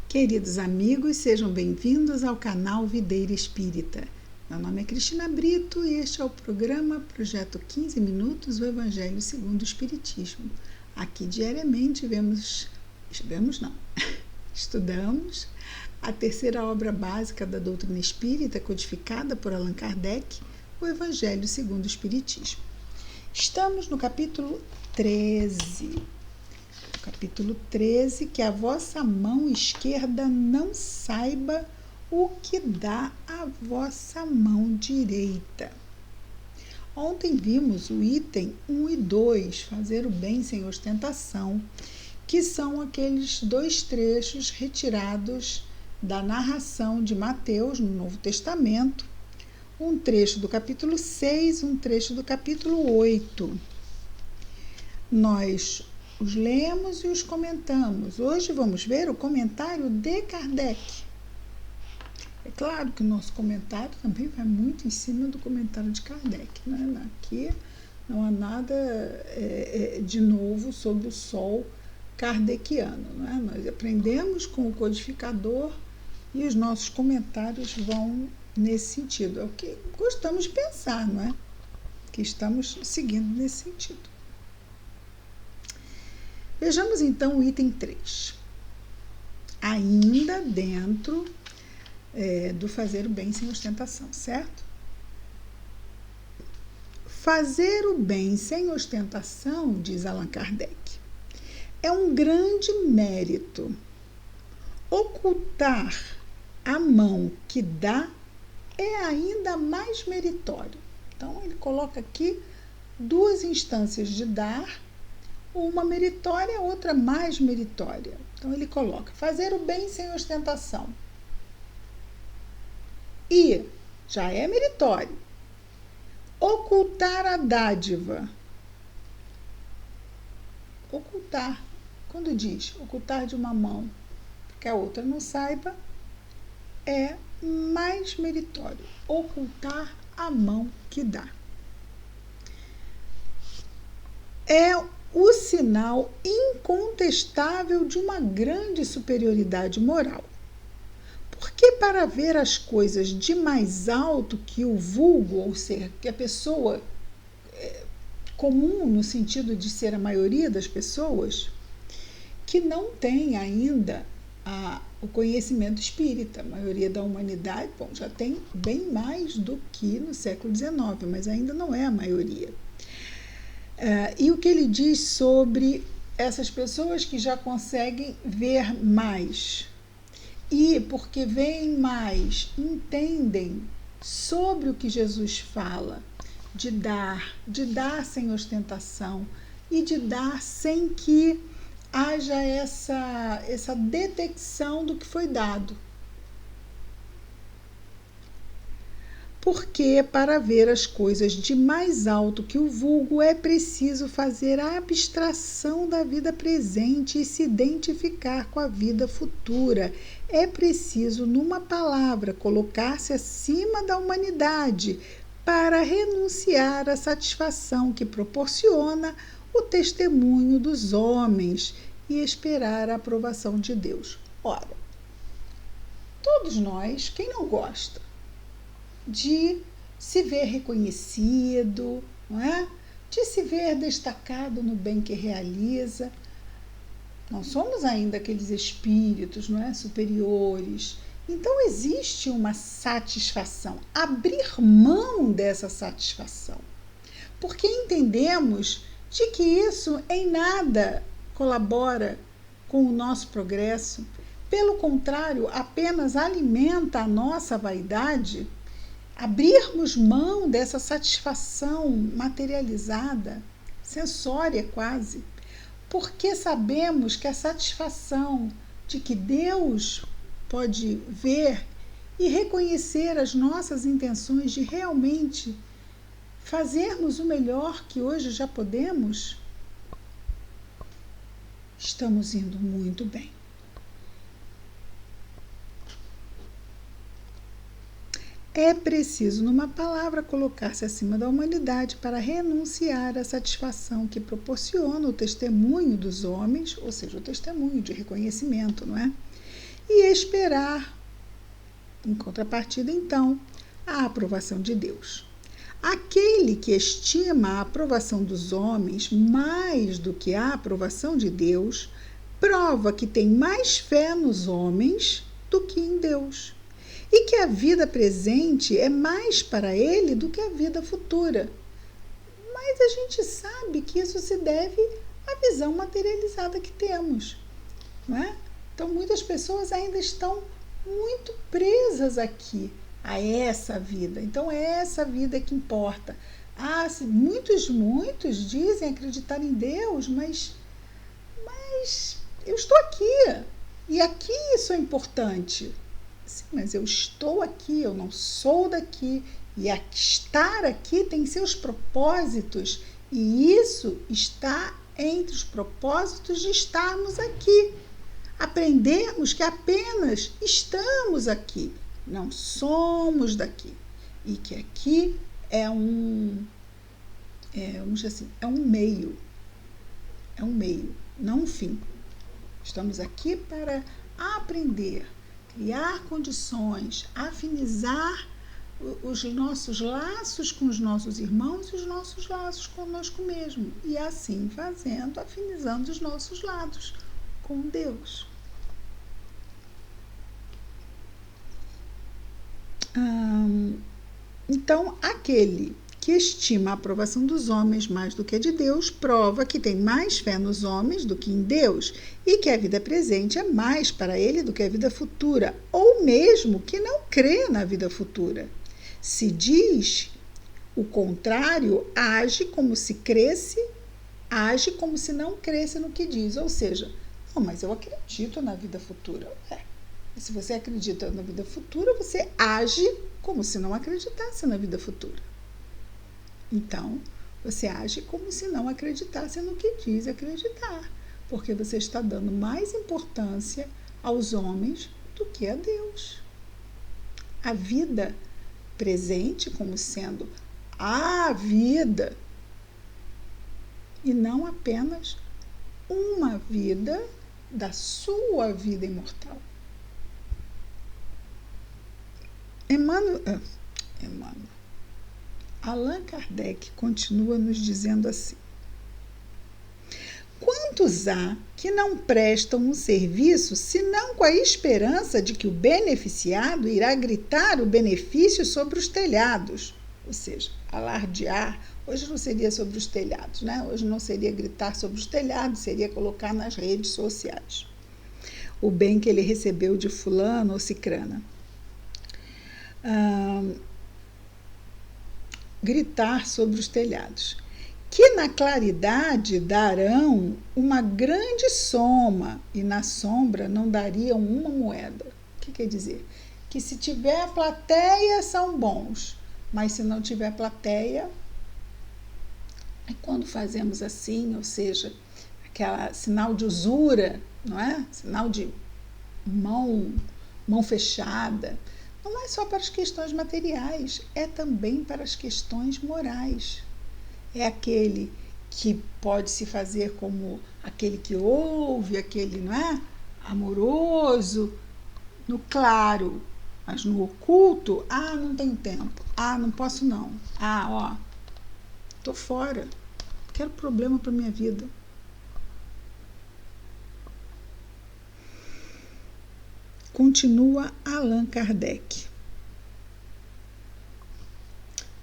Queridos amigos, sejam bem-vindos ao canal Videira Espírita. Meu nome é Cristina Brito e este é o programa Projeto 15 Minutos, o Evangelho segundo o Espiritismo. Aqui diariamente estudamos a terceira obra básica da doutrina espírita, codificada por Allan Kardec, o Evangelho segundo o Espiritismo. Estamos no capítulo 13. Capítulo 13, que a vossa mão esquerda não saiba o que dá a vossa mão direita. Ontem vimos o item 1 e 2, fazer o bem sem ostentação, que são aqueles dois trechos retirados da narração de Mateus no Novo Testamento, um trecho do capítulo 6, um trecho do capítulo 8. Nós os lemos e os comentamos. Hoje vamos ver o comentário de Kardec. É claro que o nosso comentário também vai muito em cima do comentário de Kardec, né? Aqui não há nada de novo sob o sol kardeciano, né? Nós aprendemos com o codificador e os nossos comentários vão nesse sentido. É o que gostamos de pensar, não é? Que estamos seguindo nesse sentido. Vejamos então o item 3, ainda dentro do fazer o bem sem ostentação, certo? Fazer o bem sem ostentação, diz Allan Kardec, é um grande mérito. Ocultar a mão que dá é ainda mais meritório. Então, ele coloca aqui duas instâncias de dar, uma meritória, outra mais meritória. Então, ele coloca fazer o bem sem ostentação. E já é meritório. Ocultar a dádiva. Ocultar. Quando diz ocultar de uma mão, que a outra não saiba, é mais meritório. Ocultar a mão que dá. É o sinal incontestável de uma grande superioridade moral. Porque para ver as coisas de mais alto que o vulgo, ou seja, que a pessoa comum, no sentido de ser a maioria das pessoas, que não tem ainda o conhecimento espírita, a maioria da humanidade, já tem bem mais do que no século XIX, mas ainda não é a maioria. E o que ele diz sobre essas pessoas que já conseguem ver mais e, porque veem mais, entendem sobre o que Jesus fala de dar sem ostentação e de dar sem que haja essa detecção do que foi dado. Porque para ver as coisas de mais alto que o vulgo é preciso fazer a abstração da vida presente e se identificar com a vida futura. É preciso, numa palavra, colocar-se acima da humanidade para renunciar à satisfação que proporciona o testemunho dos homens e esperar a aprovação de Deus. Ora, todos nós, quem não gosta de se ver reconhecido, não é? De se ver destacado no bem que realiza. Não somos ainda aqueles espíritos, não é? Superiores. Então existe uma satisfação, abrir mão dessa satisfação, porque entendemos de que isso em nada colabora com o nosso progresso, pelo contrário, apenas alimenta a nossa vaidade. Abrirmos mão dessa satisfação materializada, sensória quase, porque sabemos que a satisfação de que Deus pode ver e reconhecer as nossas intenções de realmente fazermos o melhor que hoje já podemos, estamos indo muito bem. É preciso, numa palavra, colocar-se acima da humanidade para renunciar à satisfação que proporciona o testemunho dos homens, ou seja, o testemunho de reconhecimento, não é? e esperar, em contrapartida, então, a aprovação de Deus. Aquele que estima a aprovação dos homens mais do que a aprovação de Deus, prova que tem mais fé nos homens do que em Deus, e que a vida presente é mais para ele do que a vida futura. Mas a gente sabe que isso se deve à visão materializada que temos, não é? Então, muitas pessoas ainda estão muito presas aqui, a essa vida. Então, é essa vida que importa. Muitos dizem acreditar em Deus, mas eu estou aqui. E aqui isso é importante. Sim, mas eu estou aqui, eu não sou daqui. E estar aqui tem seus propósitos. E isso está entre os propósitos de estarmos aqui. Aprendermos que apenas estamos aqui, não somos daqui. E que aqui é vamos dizer assim, é um meio, não um fim. Estamos aqui para aprender, criar condições, afinizar os nossos laços com os nossos irmãos e os nossos laços conosco mesmo. E assim fazendo, afinizando os nossos laços com Deus. Então, aquele que estima a aprovação dos homens mais do que a de Deus, prova que tem mais fé nos homens do que em Deus, e que a vida presente é mais para ele do que a vida futura, ou mesmo que não crê na vida futura. Se diz o contrário, age como se cresce, age como se não cresce no que diz, ou seja, não, mas eu acredito na vida futura. E se você acredita na vida futura, você age como se não acreditasse na vida futura. Então, você age como se não acreditasse no que diz acreditar, porque você está dando mais importância aos homens do que a Deus. A vida presente como sendo a vida e não apenas uma vida da sua vida imortal. Allan Kardec continua nos dizendo assim: quantos há que não prestam um serviço senão com a esperança de que o beneficiado irá gritar o benefício sobre os telhados? Ou seja, alardear. Hoje não seria sobre os telhados, né? Hoje não seria gritar sobre os telhados, seria colocar nas redes sociais o bem que ele recebeu de fulano ou cicrana. Gritar sobre os telhados, que na claridade darão uma grande soma e na sombra não dariam uma moeda. O que quer dizer? Que se tiver plateia são bons, mas se não tiver plateia, é quando fazemos assim, ou seja, aquela sinal de usura, não é? Sinal de mão fechada. Não é só para as questões materiais, é também para as questões morais. É aquele que pode se fazer como aquele que ouve, aquele, não é? Amoroso, no claro, mas no oculto, não tenho tempo, não posso não, tô fora, não quero problema para minha vida. Continua Allan Kardec.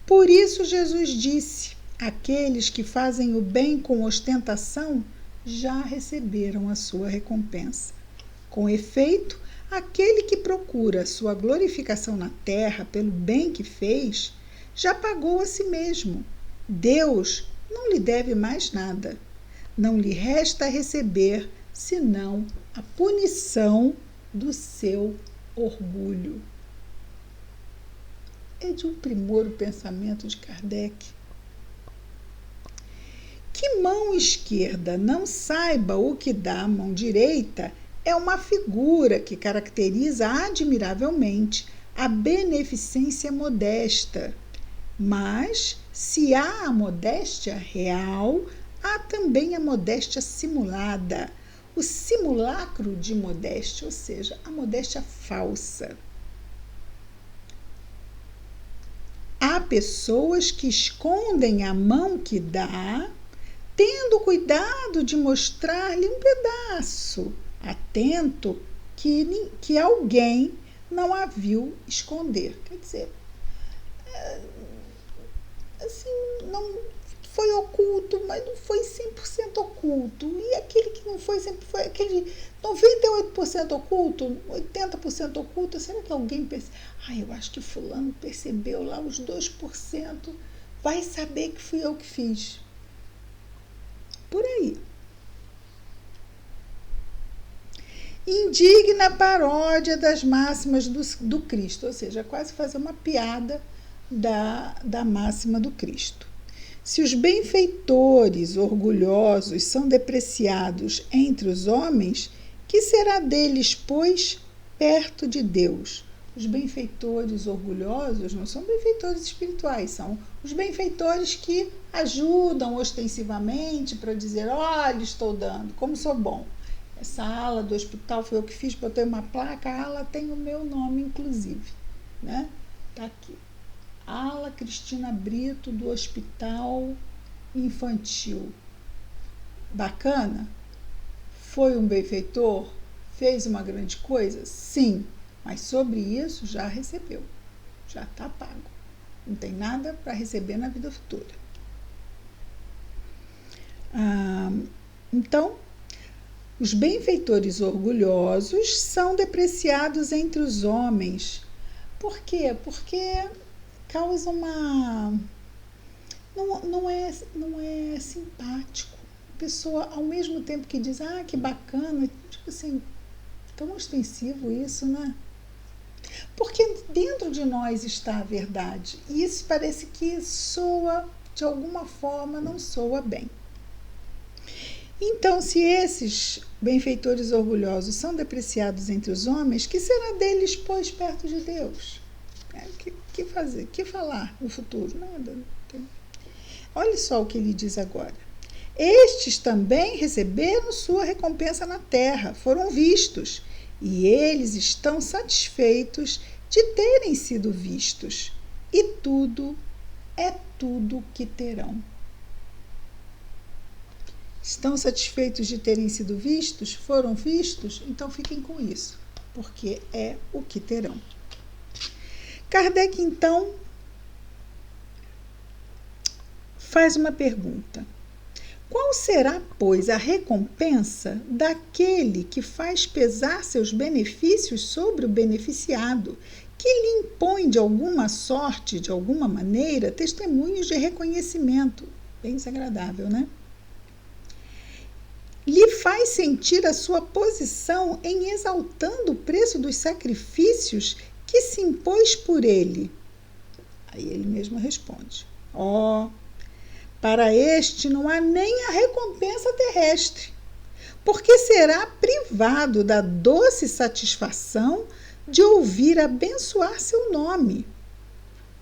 Por isso Jesus disse: aqueles que fazem o bem com ostentação já receberam a sua recompensa. Com efeito, aquele que procura a sua glorificação na terra pelo bem que fez, já pagou a si mesmo. Deus não lhe deve mais nada. Não lhe resta receber senão a punição do seu orgulho. É de um primor o pensamento de Kardec. Que mão esquerda não saiba o que dá a mão direita é uma figura que caracteriza admiravelmente a beneficência modesta. Mas, se há a modéstia real, há também a modéstia simulada, o simulacro de modéstia, ou seja, a modéstia falsa. Há pessoas que escondem a mão que dá, tendo cuidado de mostrar-lhe um pedaço, atento que alguém não a viu esconder. Quer dizer, assim, não foi oculto, mas não foi 100% oculto. E aquele que não foi, sempre foi aquele 98% oculto, 80% oculto. Será que alguém percebeu? Eu acho que fulano percebeu lá os 2%. Vai saber que fui eu que fiz. Por aí. Indigna paródia das máximas do Cristo, ou seja, quase fazer uma piada da máxima do Cristo. Se os benfeitores orgulhosos são depreciados entre os homens, que será deles, pois, perto de Deus? Os benfeitores orgulhosos não são benfeitores espirituais, são os benfeitores que ajudam ostensivamente para dizer, olha, estou dando, como sou bom. Essa ala do hospital foi eu que fiz, botei uma placa, a ala tem o meu nome, inclusive, né? Tá aqui. Ala Cristina Brito, do Hospital Infantil. Bacana? Foi um benfeitor? Fez uma grande coisa? Sim, mas sobre isso já recebeu, já está pago. Não tem nada para receber na vida futura. Então, os benfeitores orgulhosos são depreciados entre os homens. Por quê? Porque causa uma... Não é simpático. A pessoa, ao mesmo tempo que diz, que bacana, tipo assim, tão ostensivo isso, né? Porque dentro de nós está a verdade. E isso parece que soa, de alguma forma, não soa bem. Então, se esses benfeitores orgulhosos são depreciados entre os homens, que será deles, pois, perto de Deus? Que fazer? Que falar no futuro? Nada. Olha só o que ele diz agora. Estes também receberam sua recompensa na terra, foram vistos, e eles estão satisfeitos de terem sido vistos, e tudo que terão. Estão satisfeitos de terem sido vistos? Foram vistos? Então fiquem com isso, porque é o que terão. Kardec, então, faz uma pergunta. Qual será, pois, a recompensa daquele que faz pesar seus benefícios sobre o beneficiado, que lhe impõe de alguma sorte, de alguma maneira, testemunhos de reconhecimento? Bem desagradável, né? Lhe faz sentir a sua posição em exaltando o preço dos sacrifícios que se impôs por ele? Aí ele mesmo responde: para este não há nem a recompensa terrestre, porque será privado da doce satisfação de ouvir abençoar seu nome.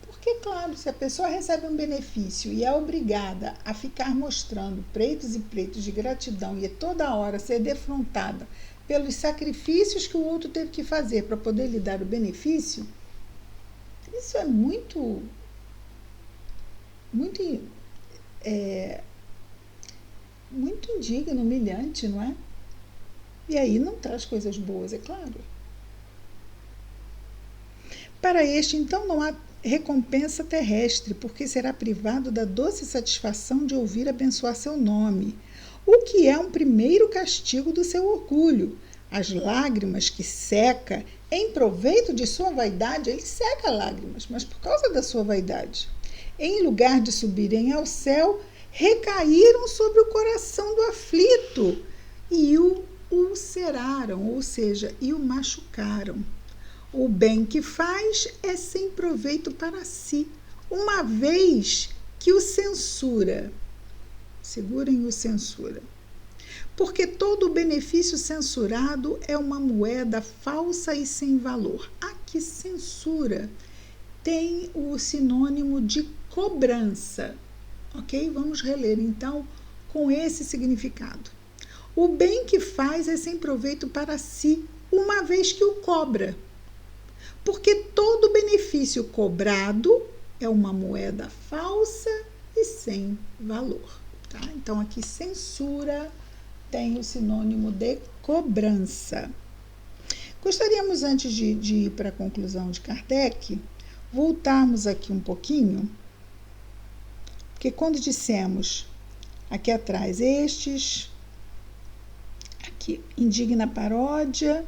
Porque, claro, se a pessoa recebe um benefício e é obrigada a ficar mostrando preitos e pleitos de gratidão e é toda hora ser defrontada pelos sacrifícios que o outro teve que fazer para poder lhe dar o benefício, isso é muito indigno, humilhante, não é? E aí não traz coisas boas, é claro. Para este, então, não há recompensa terrestre, porque será privado da doce satisfação de ouvir abençoar seu nome, o que é um primeiro castigo do seu orgulho. As lágrimas que seca em proveito de sua vaidade, ele seca lágrimas, mas por causa da sua vaidade. Em lugar de subirem ao céu, recaíram sobre o coração do aflito e o ulceraram, ou seja, e o machucaram. O bem que faz é sem proveito para si, uma vez que o censura. Segurem o censura. Porque todo o benefício censurado é uma moeda falsa e sem valor. Aqui, censura tem o sinônimo de cobrança. Ok? Vamos reler, então, com esse significado. O bem que faz é sem proveito para si, uma vez que o cobra. Porque todo benefício cobrado é uma moeda falsa e sem valor. Tá? Então, aqui, censura tem o sinônimo de cobrança. Gostaríamos, antes de ir para a conclusão de Kardec, voltarmos aqui um pouquinho, porque quando dissemos aqui atrás, aqui, indigna paródia,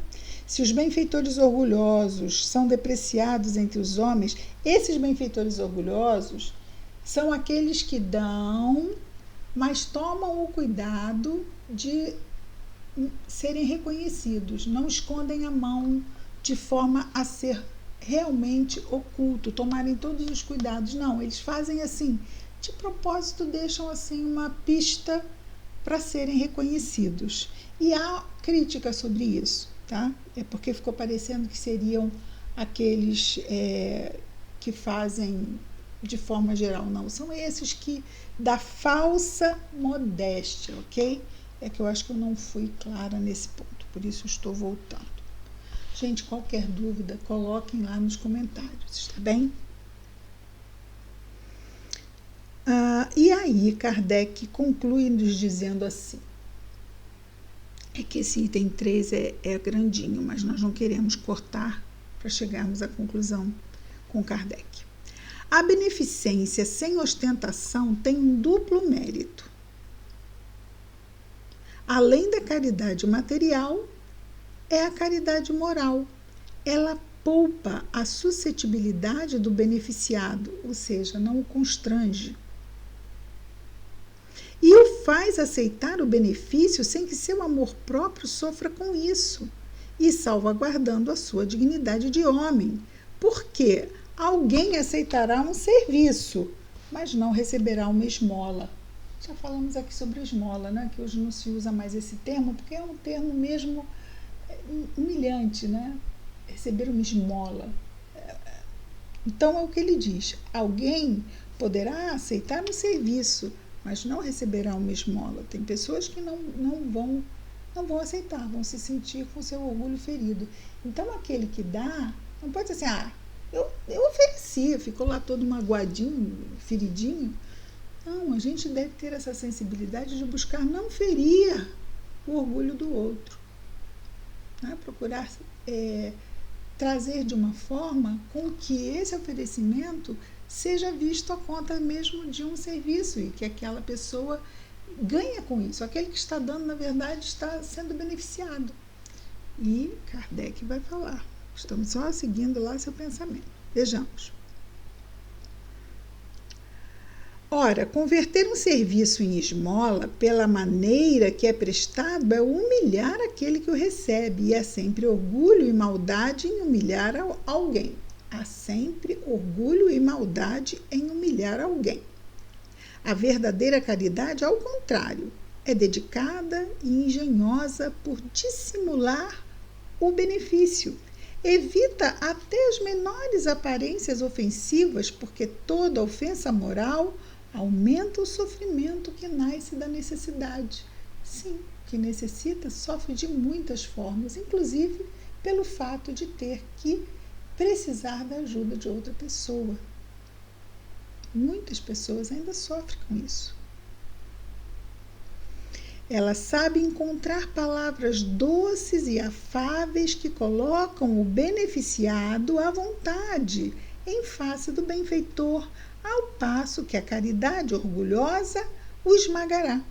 se os benfeitores orgulhosos são depreciados entre os homens, esses benfeitores orgulhosos são aqueles que dão, mas tomam o cuidado de serem reconhecidos, não escondem a mão de forma a ser realmente oculto, tomarem todos os cuidados. Não, eles fazem assim, de propósito deixam assim uma pista para serem reconhecidos. E há crítica sobre isso, tá? É porque ficou parecendo que seriam aqueles que fazem de forma geral. Não, são esses que da falsa modéstia, ok? É que eu acho que eu não fui clara nesse ponto, por isso estou voltando. Gente, qualquer dúvida, coloquem lá nos comentários, está bem? E aí, Kardec conclui nos dizendo assim, é que esse item 3 é grandinho, mas nós não queremos cortar para chegarmos à conclusão com Kardec. A beneficência sem ostentação tem um duplo mérito. Além da caridade material, é a caridade moral. Ela poupa a suscetibilidade do beneficiado, ou seja, não o constrange. E o faz aceitar o benefício sem que seu amor próprio sofra com isso, e salvaguardando a sua dignidade de homem, porque alguém aceitará um serviço, mas não receberá uma esmola. Já falamos aqui sobre esmola, né? Que hoje não se usa mais esse termo, porque é um termo mesmo humilhante, né? Receber uma esmola. Então, é o que ele diz. Alguém poderá aceitar um serviço, mas não receberá uma esmola. Tem pessoas que não vão aceitar, vão se sentir com seu orgulho ferido. Então, aquele que dá, não pode ser assim, eu ofereci, ficou lá todo magoadinho, feridinho. Não, a gente deve ter essa sensibilidade de buscar não ferir o orgulho do outro. Né? Procurar trazer de uma forma com que esse oferecimento seja visto a conta mesmo de um serviço e que aquela pessoa ganha com isso. Aquele que está dando, na verdade, está sendo beneficiado. E Kardec vai falar. Estamos só seguindo lá seu pensamento. Vejamos. Ora, converter um serviço em esmola pela maneira que é prestado é humilhar aquele que o recebe, e há sempre orgulho e maldade em humilhar alguém. Há sempre orgulho e maldade em humilhar alguém. A verdadeira caridade, ao contrário, é dedicada e engenhosa por dissimular o benefício. Evita até as menores aparências ofensivas, porque toda ofensa moral aumenta o sofrimento que nasce da necessidade. Sim, o que necessita sofre de muitas formas, inclusive pelo fato de ter que precisar da ajuda de outra pessoa. Muitas pessoas ainda sofrem com isso. Ela sabe encontrar palavras doces e afáveis que colocam o beneficiado à vontade em face do benfeitor, ao passo que a caridade orgulhosa o esmagará.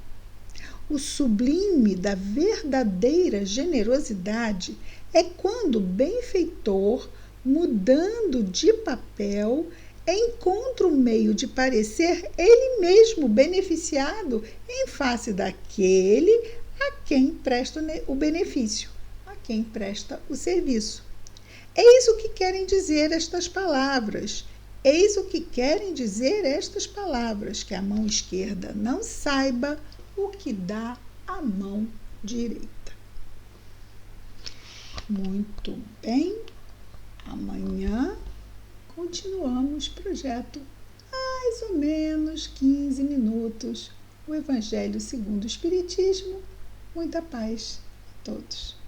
O sublime da verdadeira generosidade é quando o benfeitor, mudando de papel, encontra o meio de parecer ele mesmo beneficiado em face daquele a quem presta o benefício, a quem presta o serviço. Eis o que querem dizer estas palavras. Eis o que querem dizer estas palavras, que a mão esquerda não saiba o que dá a mão direita. Muito bem, amanhã continuamos projeto mais ou menos 15 minutos, o Evangelho segundo o Espiritismo, Muita paz a todos.